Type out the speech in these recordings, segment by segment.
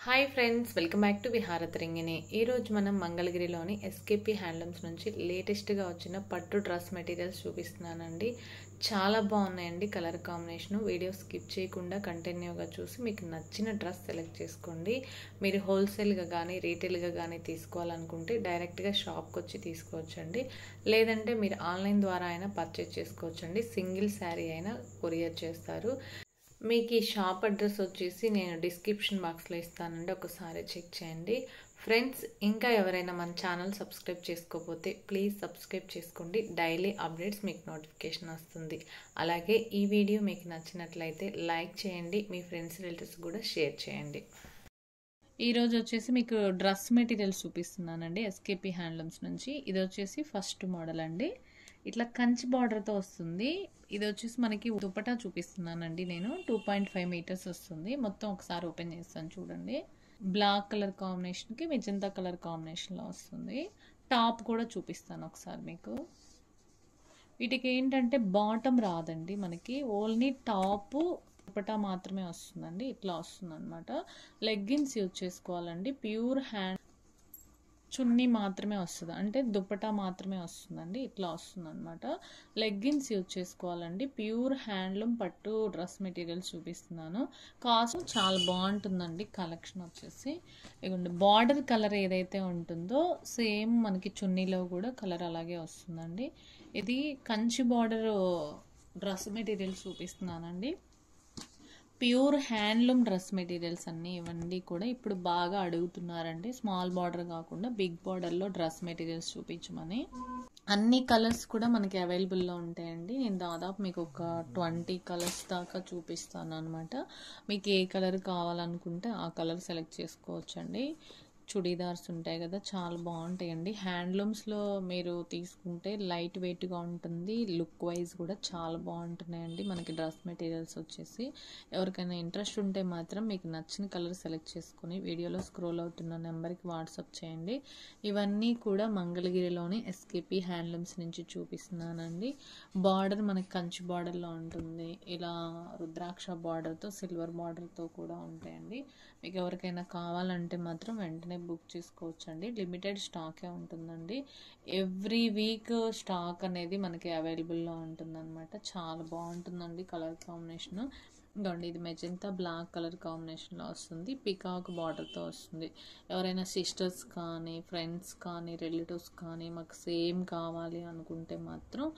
Hi friends, welcome back to Viharatarangini. ఈరోజు మనం మంగళగిరిలోని ఎస్కేపీ హ్యాండ్లూమ్స్ నుంచి లేటెస్ట్గా వచ్చిన పట్టు డ్రెస్ మెటీరియల్స్ చూపిస్తున్నానండి. చాలా బాగున్నాయండి కలర్ కాంబినేషను. వీడియో స్కిప్ చేయకుండా కంటిన్యూగా చూసి మీకు నచ్చిన డ్రెస్ సెలెక్ట్ చేసుకోండి. మీరు హోల్సేల్గా కానీ రీటైల్గా కానీ తీసుకోవాలనుకుంటే డైరెక్ట్గా షాప్కి వచ్చి తీసుకోవచ్చండి. లేదంటే మీరు ఆన్లైన్ ద్వారా అయినా పర్చేజ్ చేసుకోవచ్చండి. సింగిల్ శారీ అయినా కొరియర్ చేస్తారు. మీకు ఈ షాప్ అడ్రస్ వచ్చేసి నేను డిస్క్రిప్షన్ బాక్స్లో ఇస్తానండి, ఒకసారి చెక్ చేయండి. ఫ్రెండ్స్, ఇంకా ఎవరైనా మన ఛానల్ సబ్స్క్రైబ్ చేసుకోకపోతే ప్లీజ్ సబ్స్క్రైబ్ చేసుకోండి. డైలీ అప్డేట్స్ మీకు నోటిఫికేషన్ వస్తుంది. అలాగే ఈ వీడియో మీకు నచ్చినట్లయితే లైక్ చేయండి, మీ ఫ్రెండ్స్ రిలేటివ్స్ కూడా షేర్ చేయండి. ఈరోజు వచ్చేసి మీకు డ్రెస్ మెటీరియల్స్ చూపిస్తున్నానండి ఎస్కేపీ హ్యాండ్లూమ్స్ నుంచి. ఇది వచ్చేసి ఫస్ట్ మోడల్ అండి. ఇట్లా కంచి బార్డర్తో వస్తుంది. ఇది వచ్చేసి మనకి దుపట్టా చూపిస్తున్నానండి నేను. 2.5 మీటర్స్ వస్తుంది. మొత్తం ఒకసారి ఓపెన్ చేస్తాను చూడండి. బ్లాక్ కలర్ కాంబినేషన్కి మెజంతా కలర్ కాంబినేషన్లో వస్తుంది. టాప్ కూడా చూపిస్తాను ఒకసారి మీకు. వీటికి ఏంటంటే బాటమ్ రాదండి మనకి, ఓన్లీ టాపు దుపట్టా మాత్రమే వస్తుందండి. ఇట్లా వస్తుంది అనమాట. లెగ్గిన్స్ యూజ్ చేసుకోవాలండి. ప్యూర్ హ్యాండ్ చున్నీ మాత్రమే వస్తుంది, అంటే దుపట్టా మాత్రమే వస్తుందండి. ఇట్లా వస్తుంది అనమాట. లెగ్గిన్స్ యూజ్ చేసుకోవాలండి. ప్యూర్ హ్యాండ్లూమ్ పట్టు డ్రెస్ మెటీరియల్స్ చూపిస్తున్నాను. కాస్ట్ చాలా బాగుంటుందండి. కలెక్షన్ వచ్చేసి ఇదిగోండి, బార్డర్ కలర్ ఏదైతే ఉంటుందో సేమ్ మనకి చున్నీలో కూడా కలర్ అలాగే వస్తుందండి. ఇది కంచి బార్డర్ డ్రెస్ మెటీరియల్స్ చూపిస్తున్నానండి. ప్యూర్ హ్యాండ్లూమ్ డ్రెస్ మెటీరియల్స్ అన్నీ ఇవన్నీ కూడా ఇప్పుడు బాగా అడుగుతున్నారండి. స్మాల్ బార్డర్ కాకుండా బిగ్ బార్డర్లో డ్రెస్ మెటీరియల్స్ చూపించమని. అన్ని కలర్స్ కూడా మనకి అవైలబుల్లో ఉంటాయండి. నేను దాదాపు మీకు ఒక 20 కలర్స్ దాకా చూపిస్తాను అనమాట. మీకు ఏ కలర్ కావాలనుకుంటే ఆ కలర్ సెలెక్ట్ చేసుకోవచ్చండి. చుడీదార్స్ ఉంటాయి కదా, చాలా బాగుంటాయండి. హ్యాండ్లూమ్స్లో మీరు తీసుకుంటే లైట్ వెయిట్గా ఉంటుంది. లుక్ వైజ్ కూడా చాలా బాగుంటున్నాయండి మనకి డ్రెస్ మెటీరియల్స్ వచ్చేసి. ఎవరికైనా ఇంట్రెస్ట్ ఉంటే మాత్రం మీకు నచ్చిన కలర్ సెలెక్ట్ చేసుకుని వీడియోలో స్క్రోల్ అవుతున్న నెంబర్కి వాట్సాప్ చేయండి. ఇవన్నీ కూడా మంగళగిరిలోని ఎస్కేపీ హ్యాండ్లూమ్స్ నుంచి చూపిస్తున్నానండి. బార్డర్ మనకి కంచి బార్డర్లో ఉంటుంది. ఇలా రుద్రాక్ష బార్డర్తో సిల్వర్ బార్డర్తో కూడా ఉంటాయండి. మీకు ఎవరికైనా కావాలంటే మాత్రం వెంటనే బుక్ చేసుకోవచ్చండి. లిమిటెడ్ స్టాకే ఉంటుందండి. ఎవ్రీ వీక్ స్టాక్ అనేది మనకి అవైలబుల్లో ఉంటుందన్నమాట. చాలా బాగుంటుందండి కలర్ కాంబినేషన్. ఇదిగోండి, ఇది మెజంతా బ్లాక్ కలర్ కాంబినేషన్లో వస్తుంది. పికాక్ బార్డర్తో వస్తుంది. ఎవరైనా సిస్టర్స్ కానీ ఫ్రెండ్స్ కానీ రిలేటివ్స్ కానీ మాకు సేమ్ కావాలి అనుకుంటే మాత్రం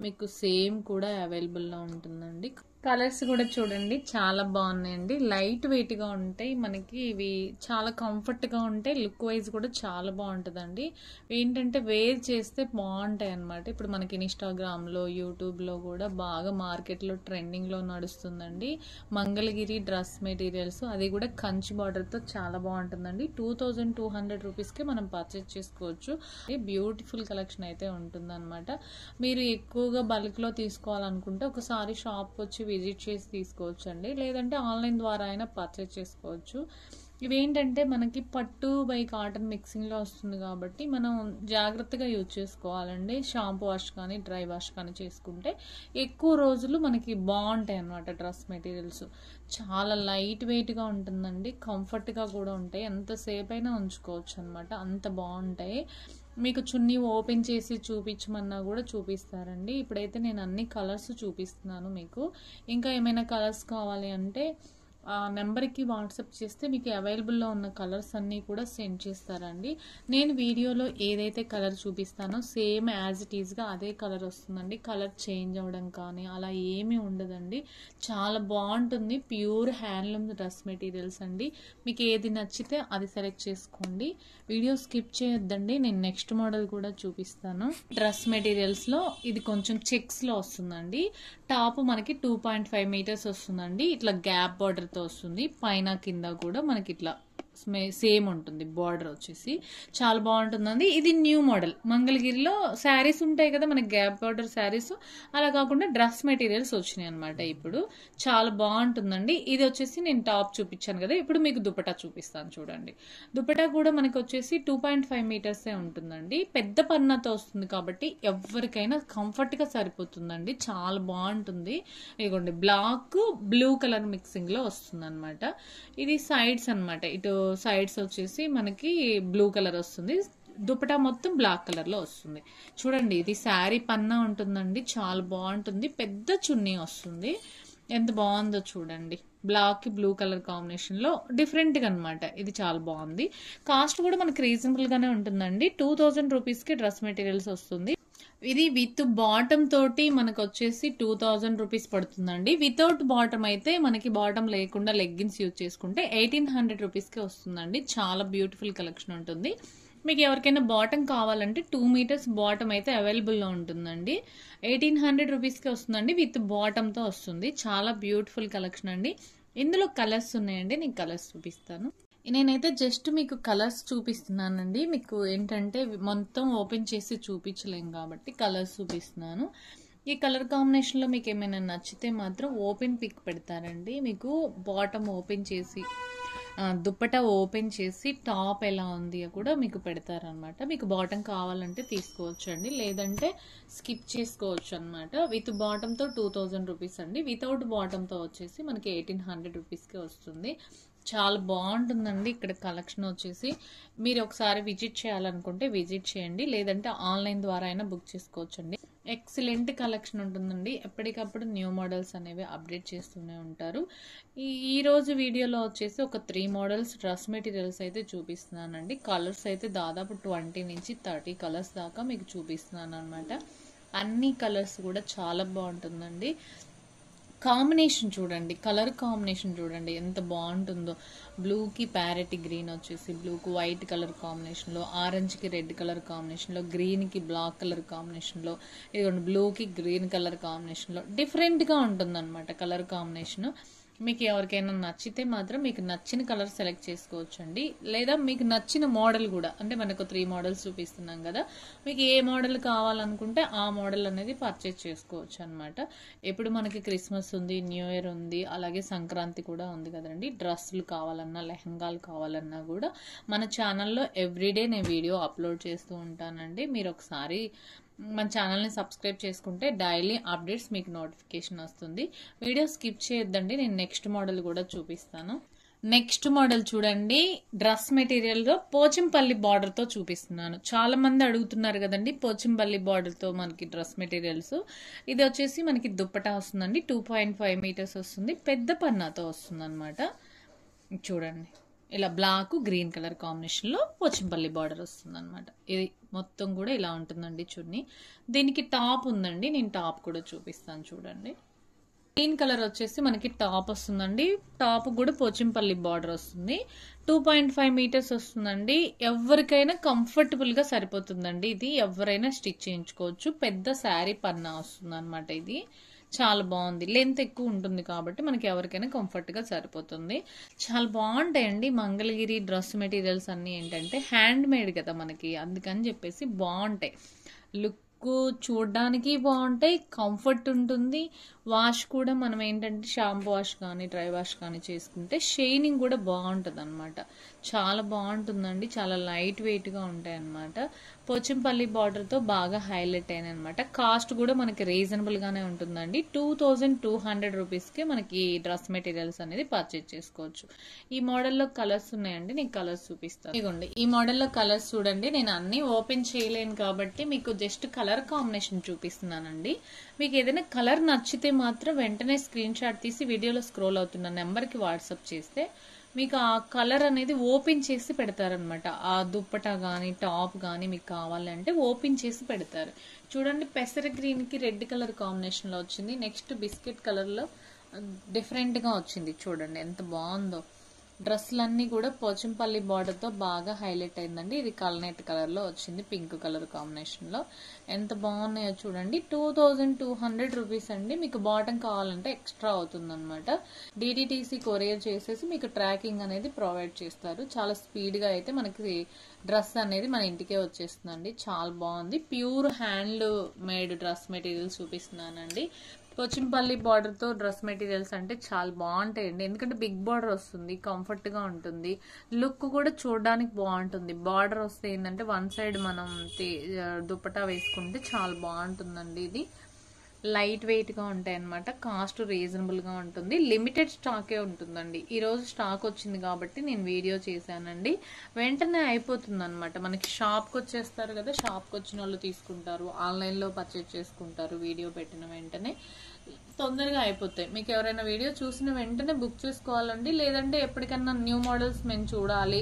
మీకు సేమ్ కూడా అవైలబుల్లో ఉంటుందండి. కలర్స్ కూడా చూడండి, చాలా బాగున్నాయండి. లైట్ వెయిట్గా ఉంటాయి మనకి. ఇవి చాలా కంఫర్ట్గా ఉంటాయి. లుక్ వైజ్ కూడా చాలా బాగుంటుందండి. ఏంటంటే వేర్ చేస్తే బాగుంటాయి అన్నమాట. ఇప్పుడు మనకి ఇన్స్టాగ్రామ్లో యూట్యూబ్లో కూడా బాగా మార్కెట్లో ట్రెండింగ్లో నడుస్తుందండి మంగళగిరి డ్రెస్ మెటీరియల్స్. అది కూడా కంచి బార్డర్తో చాలా బాగుంటుందండి. 2200 రూపీస్కి మనం పర్చేజ్ చేసుకోవచ్చు. బ్యూటిఫుల్ కలెక్షన్ అయితే ఉంటుందన్నమాట. మీరు ఎక్కువగా బల్క్లో తీసుకోవాలనుకుంటే ఒకసారి షాప్కి వచ్చి విజిట్ చేసి తీసుకోవచ్చు అండి. లేదంటే ఆన్లైన్ ద్వారా అయినా పర్చేజ్ చేసుకోవచ్చు. ఇవేంటంటే మనకి పట్టు బై కాటన్ మిక్సింగ్లో వస్తుంది కాబట్టి మనం జాగ్రత్తగా యూజ్ చేసుకోవాలండి. షాంపూ వాష్ కానీ డ్రై వాష్ కానీ చేసుకుంటే ఎక్కువ రోజులు మనకి బాగుంటాయి అన్నమాట. డ్రెస్ మెటీరియల్స్ చాలా లైట్ వెయిట్గా ఉంటుందండి. కంఫర్ట్గా కూడా ఉంటాయి. ఎంతసేపు అయినా ఉంచుకోవచ్చు అనమాట, అంత బాగుంటాయి. మీకు చున్నీ ఓపెన్ చేసి చూపించమన్నా కూడా చూపిస్తారండి. ఇప్పుడైతే నేను అన్ని కలర్స్ చూపిస్తున్నాను మీకు. ఇంకా ఏమైనా కలర్స్ కావాలి అంటే ఆ నెంబర్కి వాట్సాప్ చేస్తే మీకు అవైలబుల్లో ఉన్న కలర్స్ అన్నీ కూడా సెండ్ చేస్తారండి. నేను వీడియోలో ఏదైతే కలర్ చూపిస్తానో సేమ్ యాజ్ ఇట్ ఈజ్గా అదే కలర్ వస్తుందండి. కలర్ చేంజ్ అవ్వడం కానీ అలా ఏమీ ఉండదండి. చాలా బాగుంటుంది. ప్యూర్ హ్యాండ్లూమ్ డ్రెస్ మెటీరియల్స్ అండి. మీకు ఏది నచ్చితే అది సెలెక్ట్ చేసుకోండి. వీడియో స్కిప్ చేయొద్దండి. నేను నెక్స్ట్ మోడల్ కూడా చూపిస్తాను. డ్రెస్ మెటీరియల్స్లో ఇది కొంచెం చెక్స్లో వస్తుందండి. టాప్ మనకి 2.5 మీటర్స్ వస్తుందండి. ఇట్లా గ్యాప్ బార్డర్ వస్తుంది. పైన కింద కూడా మనకి ఇట్లా సేమ్ ఉంటుంది. బార్డర్ వచ్చేసి చాలా బాగుంటుందండి. ఇది న్యూ మోడల్. మంగళగిరిలో శారీస్ ఉంటాయి కదా మనకి గ్యాప్ బార్డర్ శారీస్, అలా కాకుండా డ్రెస్ మెటీరియల్స్ వచ్చినాయి అనమాట. ఇప్పుడు చాలా బాగుంటుందండి. ఇది వచ్చేసి నేను టాప్ చూపించాను కదా, ఇప్పుడు మీకు దుపట్టా చూపిస్తాను చూడండి. దుపట్టా కూడా మనకి వచ్చేసి 2.5 మీటర్సే ఉంటుందండి. పెద్ద పన్నాతో వస్తుంది కాబట్టి ఎవరికైనా కంఫర్ట్గా సరిపోతుందండి. చాలా బాగుంటుంది. ఇదిగోండి, బ్లాక్ బ్లూ కలర్ మిక్సింగ్లో వస్తుంది అనమాట. ఇది సైడ్స్ అనమాట. ఇటు సైడ్స్ వచ్చేసి మనకి బ్లూ కలర్ వస్తుంది. దుపట్టా మొత్తం బ్లాక్ కలర్ లో వస్తుంది. చూడండి ఇది శారీ పన్నా ఉంటుందండి, చాలా బాగుంటుంది. పెద్ద చున్నీ వస్తుంది, ఎంత బాగుందో చూడండి. బ్లాక్ కి బ్లూ కలర్ కాంబినేషన్ లో డిఫరెంట్ గా అనమాట. ఇది చాలా బాగుంది. కాస్ట్ కూడా మనకి రీజనబుల్ గానే ఉంటుందండి. 2000 రూపీస్ కి డ్రెస్ మెటీరియల్స్ వస్తుంది. ఇది విత్ బాటమ్ తోటి మనకు వచ్చేసి 2000 రూపీస్ పడుతుందండి. వితౌట్ బాటమ్ అయితే మనకి బాటమ్ లేకుండా లెగ్గిన్స్ యూజ్ చేసుకుంటే 1800 రూపీస్ కి వస్తుందండి. చాలా బ్యూటిఫుల్ కలెక్షన్ ఉంటుంది. మీకు ఎవరికైనా బాటమ్ కావాలంటే 2 మీటర్స్ బాటమ్ అయితే అవైలబుల్ లో ఉంటుందండి. 1800 రూపీస్ కి వస్తుందండి. విత్ బాటమ్ తో వస్తుంది. చాలా బ్యూటిఫుల్ కలెక్షన్ అండి. ఇందులో కలర్స్ ఉన్నాయండి, నేను కలర్స్ చూపిస్తాను. నేనైతే జస్ట్ మీకు కలర్స్ చూపిస్తున్నానండి. మీకు ఏంటంటే మొత్తం ఓపెన్ చేసి చూపించలేం కాబట్టి కలర్స్ చూపిస్తున్నాను. ఈ కలర్ కాంబినేషన్ లో మీకు ఏమైనా నచ్చితే మాత్రం ఓపెన్ పిక్ పెడతారండి. మీకు బాటమ్ ఓపెన్ చేసి దుప్పటా ఓపెన్ చేసి టాప్ ఎలా ఉంది కూడా మీకు పెడతారనమాట. మీకు బాటమ్ కావాలంటే తీసుకోవచ్చు అండి, లేదంటే స్కిప్ చేసుకోవచ్చు అనమాట. విత్ బాటమ్ తో 2000 రూపీస్ అండి. వితౌట్ బాటమ్ తో వచ్చేసి మనకి 1800 రూపీస్కి వస్తుంది. చాలా బాగుంటుందండి. ఇక్కడ కలెక్షన్ వచ్చేసి మీరు ఒకసారి విజిట్ చేయాలనుకుంటే విజిట్ చేయండి, లేదంటే ఆన్లైన్ ద్వారా అయినా బుక్ చేసుకోవచ్చు అండి. ఎక్సలెంట్ కలెక్షన్ ఉంటుందండి. ఎప్పటికప్పుడు న్యూ మోడల్స్ అనేవి అప్డేట్ చేస్తూనే ఉంటారు. ఈ రోజు వీడియోలో వచ్చేసి ఒక 3 మోడల్స్ డ్రెస్ మెటీరియల్స్ అయితే చూపిస్తున్నానండి. కలర్స్ అయితే దాదాపు 20 నుంచి 30 కలర్స్ దాకా మీకు చూపిస్తున్నాను అనమాట. అన్ని కలర్స్ కూడా చాలా బాగుంటుందండి. కాంబినేషన్ చూడండి, కలర్ కాంబినేషన్ చూడండి ఎంత బాగుంటుందో. బ్లూకి ప్యారెట్ గ్రీన్ వచ్చేసి బ్లూకి వైట్ కలర్ కాంబినేషన్లో, ఆరెంజ్కి రెడ్ కలర్ కాంబినేషన్లో, గ్రీన్కి బ్లాక్ కలర్ కాంబినేషన్లో, ఇదిగోండి బ్లూకి గ్రీన్ కలర్ కాంబినేషన్లో డిఫరెంట్గా ఉంటుందన్నమాట కలర్ కాంబినేషన్. మీకు ఎవరికైనా నచ్చితే మాత్రం మీకు నచ్చిన కలర్ సెలెక్ట్ చేసుకోవచ్చు అండి, లేదా మీకు నచ్చిన మోడల్ కూడా. అంటే మనకు 3 మోడల్స్ చూపిస్తున్నాం కదా, మీకు ఏ మోడల్ కావాలనుకుంటే ఆ మోడల్ అనేది పర్చేజ్ చేసుకోవచ్చు అనమాట. ఇప్పుడు మనకి క్రిస్మస్ ఉంది, న్యూ ఇయర్ ఉంది, అలాగే సంక్రాంతి కూడా ఉంది కదండి. డ్రెస్సులు కావాలన్నా లెహంగాలు కావాలన్నా కూడా మన ఛానల్లో ఎవ్రీడే నేను వీడియో అప్లోడ్ చేస్తూ ఉంటానండి. మీరు ఒకసారి మన ఛానల్ని సబ్స్క్రైబ్ చేసుకుంటే డైలీ అప్డేట్స్ మీకు నోటిఫికేషన్ వస్తుంది. వీడియో స్కిప్ చేయొద్దండి, నేను నెక్స్ట్ మోడల్ కూడా చూపిస్తాను. నెక్స్ట్ మోడల్ చూడండి, డ్రెస్ మెటీరియల్లో పోచంపల్లి బార్డర్తో చూపిస్తున్నాను. చాలా మంది అడుగుతున్నారు కదండి పోచంపల్లి బార్డర్తో మనకి డ్రెస్ మెటీరియల్స్. ఇది వచ్చేసి మనకి దుప్పటా వస్తుందండి, 2.5 మీటర్స్ వస్తుంది, పెద్ద పన్నాతో వస్తుంది అనమాట. చూడండి ఇలా బ్లాక్ గ్రీన్ కలర్ కాంబినేషన్ లో పోచంపల్లి బార్డర్ వస్తుంది అనమాట. ఇది మొత్తం కూడా ఇలా ఉంటుందండి చున్నీ. దీనికి టాప్ ఉందండి, నేను టాప్ కూడా చూపిస్తాను చూడండి. గ్రీన్ కలర్ వచ్చేసి మనకి టాప్ వస్తుందండి. టాప్ కూడా పోచంపల్లి బార్డర్ వస్తుంది. 2.5 మీటర్స్ వస్తుందండి. ఎవరికైనా కంఫర్టబుల్ గా సరిపోతుందండి. ఇది ఎవరైనా స్టిచ్ చేయించుకోవచ్చు. పెద్ద శారీ పన్నా వస్తుంది అనమాట. ఇది చాలా బాగుంది. లెంత్ ఎక్కువ ఉంటుంది కాబట్టి మనకి ఎవరికైనా కంఫర్ట్ గా సరిపోతుంది. చాలా బాగుంటాయండి మంగళగిరి డ్రెస్ మెటీరియల్స్ అన్ని. ఏంటంటే హ్యాండ్ మేడ్ కదా మనకి, అందుకని చెప్పేసి బాగుంటాయి. లుక్ చూడడానికి బాగుంటాయి, కంఫర్ట్ ఉంటుంది. వాష్ కూడా మనం ఏంటంటే షాంపూ వాష్ కానీ డ్రై వాష్ కానీ చేసుకుంటే షైనింగ్ కూడా బాగుంటుంది అనమాట. చాలా బాగుంటుందండి. చాలా లైట్ వెయిట్ గా ఉంటాయి అనమాట. పోచంపల్లి బార్డర్ తో బాగా హైలైట్ అయిన అనమాట. కాస్ట్ కూడా మనకి రీజనబుల్ గానే ఉంటుందండి. 2200 రూపీస్ కి మనకి డ్రెస్ మెటీరియల్స్ అనేది పర్చేజ్ చేసుకోవచ్చు. ఈ మోడల్లో కలర్స్ ఉన్నాయండి, నేను కలర్స్ చూపిస్తాను. ఇదిగోండి ఈ మోడల్లో కలర్స్ చూడండి. నేను అన్ని ఓపెన్ చేయలేను కాబట్టి మీకు జస్ట్ కలర్ కాంబినేషన్ చూపిస్తున్నానండి. మీకు ఏదైనా కలర్ నచ్చితే మాత్రం వెంటనే స్క్రీన్ షాట్ తీసి వీడియోలో స్క్రోల్ అవుతున్న నెంబర్కి వాట్సాప్ చేస్తే మీకు ఆ కలర్ అనేది ఓపెన్ చేసి పెడతారనమాట. ఆ దుప్పటా కానీ టాప్ కానీ మీకు కావాలంటే ఓపెన్ చేసి పెడతారు. చూడండి పెసర గ్రీన్కి రెడ్ కలర్ కాంబినేషన్లో వచ్చింది. నెక్స్ట్ బిస్కెట్ కలర్లో డిఫరెంట్గా వచ్చింది. చూడండి ఎంత బాగుందో. డ్రెస్సులన్నీ కూడా పోచంపల్లి బార్డర్తో బాగా హైలైట్ అయిందండి. ఇది కల్నేట్ కలర్లో వచ్చింది, పింక్ కలర్ కాంబినేషన్లో. ఎంత బాగున్నాయో చూడండి. 2200 రూపీస్ అండి. మీకు బాటమ్ కావాలంటే ఎక్స్ట్రా అవుతుందన్నమాట. డిడిటీసీ కొరియర్ చేసేసి మీకు ట్రాకింగ్ అనేది ప్రొవైడ్ చేస్తారు. చాలా స్పీడ్గా అయితే మనకి డ్రెస్ అనేది మన ఇంటికే వచ్చేస్తుందండి. చాలా బాగుంది. Pure hand made dress materials చూపిస్తున్నానండి. పోచంపల్లి బార్డర్ తో డ్రెస్ మెటీరియల్స్ అంటే చాలా బాగుంటాయండి. ఎందుకంటే బిగ్ బార్డర్ వస్తుంది, కంఫర్ట్ గా ఉంటుంది, లుక్ కూడా చూడడానికి బాగుంటుంది. బార్డర్ వస్తే ఏంటంటే వన్ సైడ్ మనం దుపట్టా వేసుకుంటే చాలా బాగుంటుందండి. ఇది లైట్ వెయిట్గా ఉంటాయి అన్నమాట. కాస్ట్ రీజనబుల్గా ఉంటుంది. లిమిటెడ్ స్టాకే ఉంటుందండి. ఈరోజు స్టాక్ వచ్చింది కాబట్టి నేను వీడియో చేశానండి. వెంటనే అయిపోతుంది అనమాట. మనకి షాప్కి వచ్చేస్తారు కదా, షాప్కి వచ్చిన వాళ్ళు తీసుకుంటారు, ఆన్లైన్లో పర్చేజ్ చేసుకుంటారు. వీడియో పెట్టిన వెంటనే తొందరగా అయిపోతాయి. మీకు ఎవరైనా వీడియో చూసిన వెంటనే బుక్ చేసుకోవాలండి. లేదంటే ఎప్పటికన్నా న్యూ మోడల్స్ మేము చూడాలి,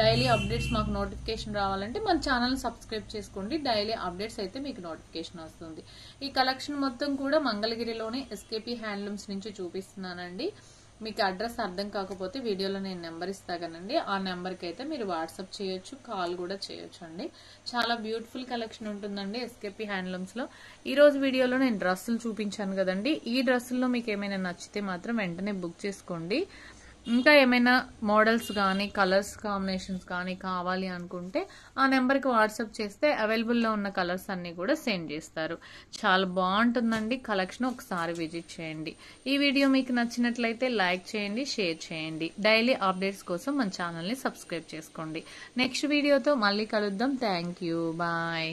డైలీ అప్డేట్స్ మాకు నోటిఫికేషన్ రావాలంటే మన ఛానల్ సబ్స్క్రైబ్ చేసుకోండి. డైలీ అప్డేట్స్ అయితే మీకు నోటిఫికేషన్ వస్తుంది. ఈ కలెక్షన్ మొత్తం కూడా మంగళగిరిలోని ఎస్కేపీ హ్యాండ్లూమ్స్ నుంచి చూపిస్తున్నానండి. మీకు అడ్రస్ అర్థం కాకపోతే వీడియోలో నేను నెంబర్ ఇస్తాగానండి. ఆ నెంబర్కి అయితే మీరు వాట్సాప్ చేయొచ్చు, కాల్ కూడా చేయొచ్చు అండి. చాలా బ్యూటిఫుల్ కలెక్షన్ ఉంటుందండి ఎస్కేపీ హ్యాండ్లూమ్స్లో. ఈరోజు వీడియోలో నేను డ్రెస్సులు చూపించాను కదండి. ఈ డ్రెస్సుల్లో మీకు ఏమైనా నచ్చితే మాత్రం వెంటనే బుక్ చేసుకోండి. ఇంకా ఏమైనా మోడల్స్ కానీ కలర్స్ కాంబినేషన్స్ కానీ కావాలి అనుకుంటే ఆ నెంబర్కి వాట్సాప్ చేస్తే అవైలబుల్లో ఉన్న కలర్స్ అన్నీ కూడా సెండ్ చేస్తారు. చాలా బాగుంటుందండి కలెక్షన్. ఒకసారి విజిట్ చేయండి. ఈ వీడియో మీకు నచ్చినట్లయితే లైక్ చేయండి, షేర్ చేయండి. డైలీ అప్డేట్స్ కోసం మన ఛానల్ని సబ్స్క్రైబ్ చేసుకోండి. నెక్స్ట్ వీడియోతో మళ్ళీ కలుద్దాం. Thank you. బాయ్.